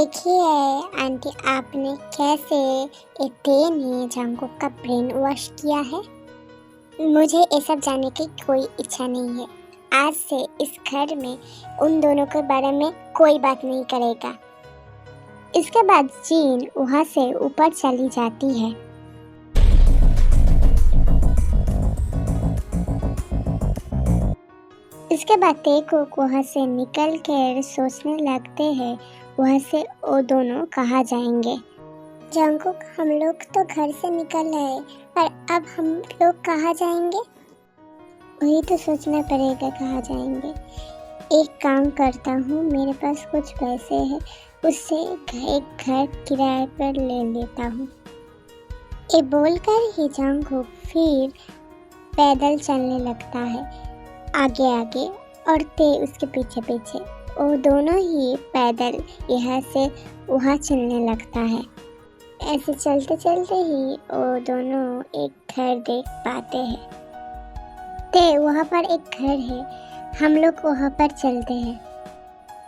देखिए आंटी, आपने कैसे इतने जंगकुक का ब्रेन वॉश किया है। मुझे ये सब जानने की कोई इच्छा नहीं है। आज से इस घर में उन दोनों के बारे में कोई बात नहीं करेगा। इसके बाद जीन वहाँ से ऊपर चली जाती है। इसके बाद तेकुक वहाँ से निकल कर सोचने लगते हैं वहाँ से वो दोनों कहाँ जाएंगे। जंगकुक, हम लोग तो घर से निकल रहे, पर अब हम लोग कहाँ जाएंगे? वही तो सोचना पड़ेगा कहाँ जाएंगे। एक काम करता हूँ, मेरे पास कुछ पैसे हैं, उससे एक घर किराए पर ले लेता हूँ। ये बोलकर ही जंगकुक फिर पैदल चलने लगता है आगे आगे और ते उसके पीछे पीछे। वो दोनों ही पैदल यहाँ से वहाँ चलने लगता है। ऐसे चलते चलते ही वो दोनों एक घर देख पाते हैं। ते वहाँ पर एक घर है, हम लोग वहाँ पर चलते हैं।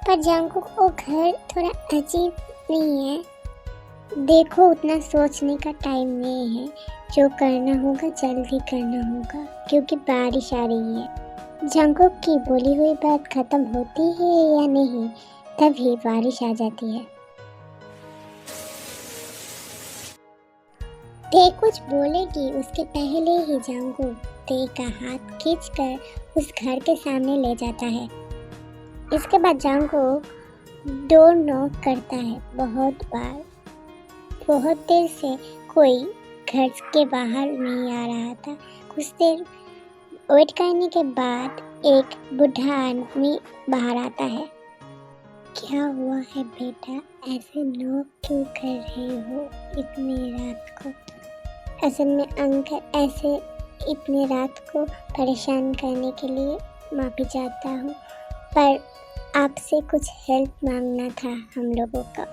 पर जंगकुक, वो घर थोड़ा अजीब नहीं है। देखो, उतना सोचने का टाइम नहीं है। जो करना होगा जल्दी करना होगा, क्योंकि बारिश आ रही है। जंगकुक की बोली हुई बात खत्म होती है या नहीं, तभी बारिश आ जाती है। ते कुछ बोलेगी उसके पहले ही जंगकुक ते का हाथ खींचकर उस घर के सामने ले जाता है। इसके बाद जंगकुक डोर नॉक करता है बहुत बार। बहुत देर से कोई घर के बाहर नहीं आ रहा था। कुछ देर वेट करने के बाद एक बूढ़ा आदमी बाहर आता है। क्या हुआ है बेटा, ऐसे नॉक क्यों कर रहे हो इतनी रात को? असल में अंकल, ऐसे इतनी रात को परेशान करने के लिए माफ़ी चाहता हूँ, पर आपसे कुछ हेल्प मांगना था हम लोगों का।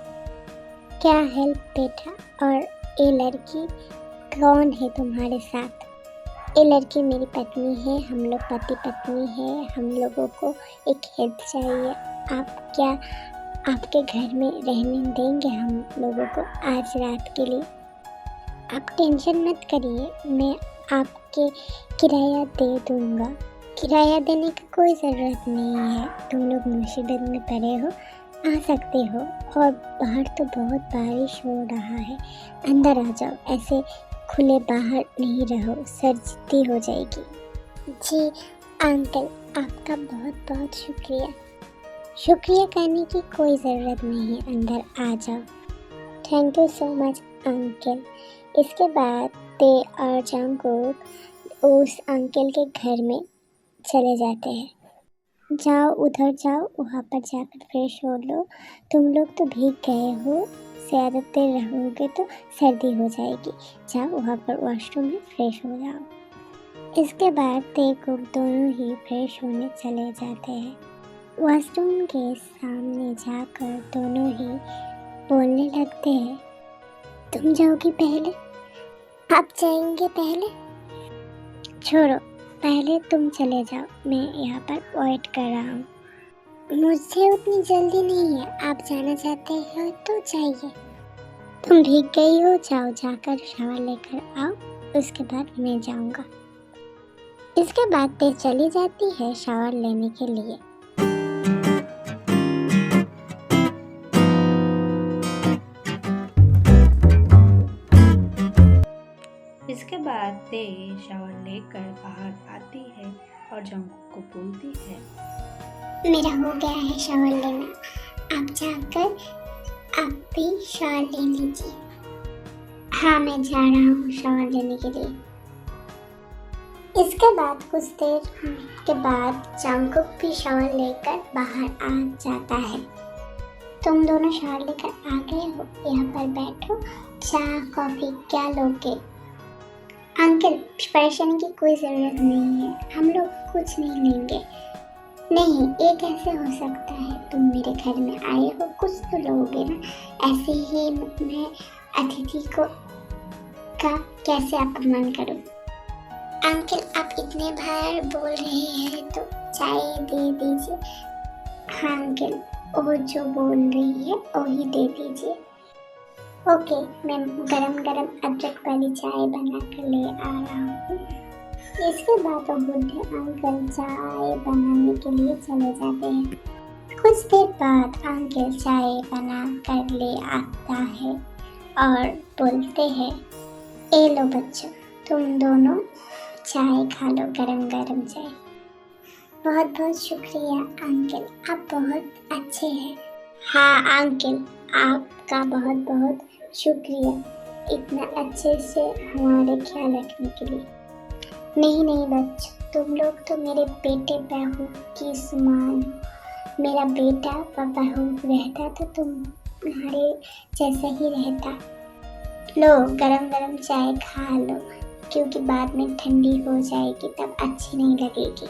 क्या हेल्प बेटा? और ये लड़की कौन है तुम्हारे साथ? ये लड़की मेरी पत्नी है, हम लोग पति पत्नी है। हम लोगों को एक हेल्प चाहिए। आप क्या आपके घर में रहने देंगे हम लोगों को आज रात के लिए? आप टेंशन मत करिए, मैं आपके किराया दे दूँगा। किराया देने की कोई ज़रूरत नहीं है। तुम लोग मुसीबत में पड़े हो, आ सकते हो। और बाहर तो बहुत बारिश हो रहा है, अंदर आ जाओ। ऐसे खुले बाहर नहीं रहो, सर्दी हो जाएगी। जी अंकल, आपका बहुत बहुत शुक्रिया। शुक्रिया करने की कोई ज़रूरत नहीं है, अंदर आ जाओ। Thank you so much uncle. इसके बाद ते और जंगकुक उस अंकल के घर में चले जाते हैं। जाओ, उधर जाओ, वहाँ पर जाकर फ्रेश हो लो। तुम लोग तो भीग गए हो, ज़्यादा देर रहोगे तो सर्दी हो जाएगी। जाओ वहाँ पर वॉशरूम में फ्रेश हो जाओ। इसके बाद तेकुक दोनों ही फ्रेश होने चले जाते हैं। वॉशरूम के सामने जाकर दोनों ही बोलने लगते हैं, तुम जाओगी पहले? आप जाएंगे पहले? छोड़ो, पहले तुम चले जाओ, मैं यहाँ पर वेट कर रहा हूँ। मुझे उतनी जल्दी नहीं है, आप जाना चाहते हो तो जाइए। तुम भीग गई हो, जाओ, जाकर शावर लेकर आओ, उसके बाद मैं जाऊँगा। इसके बाद ते चली जाती है शावर लेने के लिए। इसके बाद ते शावर लेकर बाहर आती है और जंगकुक को बोलती है, मेरा हो गया है शावर लेना, आप जाकर आप भी शावर ले लीजिए। हाँ, मैं जा रहा हूँ शावर लेने के लिए। इसके बाद कुछ देर के बाद जंगकुक भी शावर लेकर बाहर आ जाता है। तुम दोनों शावर लेकर आ गए हो, यहाँ पर बैठो, चाय कॉफी क्या लोगे? अंकल, परेशानी की कोई ज़रूरत नहीं है, हम लोग कुछ नहीं लेंगे। नहीं, ये कैसे हो सकता है? तुम मेरे घर में आए हो, कुछ तो लोगे ना। ऐसे ही मैं अतिथि को का कैसे अपमान करूं? अंकल, आप इतने बार बोल रहे हैं तो चाय दे दीजिए। हाँ अंकल, वो जो बोल रही है वही दे दीजिए। ओके, मैं गरम गरम अदरक वाली चाय बना कर ले आ रहा हूँ। इसके बाद वो बूढ़े अंकल चाय बनाने के लिए चले जाते हैं। कुछ देर बाद अंकल चाय बना कर ले आता है और बोलते हैं, ए लो बच्चों, तुम दोनों चाय खा लो, गरम गरम चाय। बहुत बहुत शुक्रिया अंकल, आप बहुत अच्छे हैं। हाँ अंकल, आपका बहुत बहुत शुक्रिया इतना अच्छे से हमारे ख्याल रखने के लिए। नहीं नहीं बच्चों, तुम लोग तो मेरे बेटे बहू की समान हो। मेरा बेटा व बहू रहता तो तुम्हारे जैसा ही रहता। लो गरम गरम चाय खा लो, क्योंकि बाद में ठंडी हो जाएगी तब अच्छी नहीं लगेगी।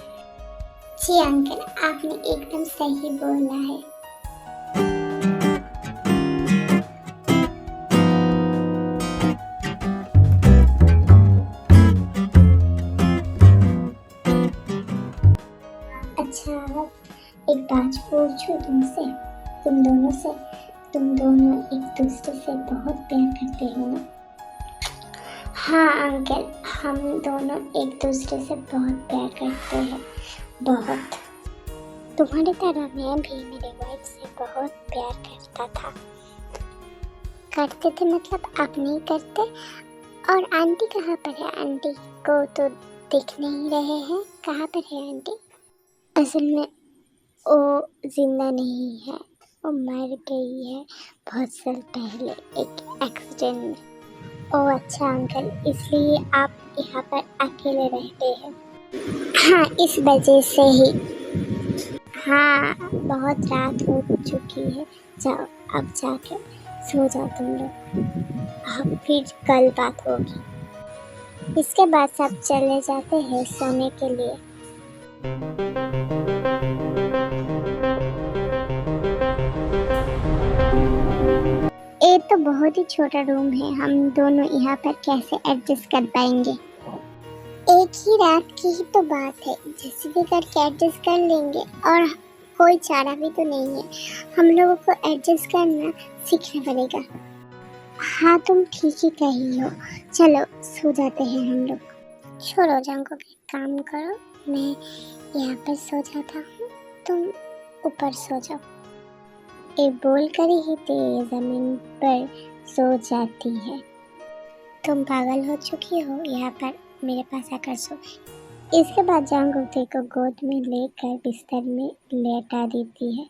जी अंकल, आपने एकदम सही बोला है। अच्छा, एक बात पूछूं तुमसे, तुम दोनों से, तुम दोनों एक दूसरे से बहुत प्यार करते हो ना? हाँ अंकल, हम दोनों एक दूसरे से बहुत प्यार करते हैं, बहुत। तुम्हारी तरह मैं भी मेरे वाइफ से बहुत प्यार करता था। करते थे मतलब आप नहीं करते? और आंटी कहाँ पर है? आंटी को तो दिख नहीं रहे हैं, कहाँ पर है आंटी? असल में वो जिंदा नहीं है, वो मर गई है बहुत साल पहले एक एक्सीडेंट में। ओह अच्छा अंकल, इसलिए आप यहाँ पर अकेले रहते हैं? हाँ, इस वजह से ही। हाँ, बहुत रात हो चुकी है, जाओ अब जाकर सो जाओ तुम लोग, अब फिर कल बात होगी। इसके बाद सब चले जाते हैं सोने के लिए। ये तो बहुत ही छोटा रूम है, हम दोनों यहाँ पर कैसे एडजस्ट कर पाएंगे? एक ही रात की ही तो बात है, जैसे भी करके एडजस्ट कर लेंगे, और कोई चारा भी तो नहीं है। हम लोगों को एडजस्ट करना सीखना पड़ेगा। हाँ तुम ठीक ही कही हो, चलो सो जाते हैं हम लोग। छोड़ो जांको, के काम करो, मैं यहाँ पर सो जाता हूँ, तुम ऊपर सो जाओ। ये बोल कर ही तेज जमीन पर सो जाती है। तुम पागल हो चुकी हो, यहाँ पर मेरे पास आकर सो। इसके बाद जांगुते को गोद में लेकर बिस्तर में लेटा देती है।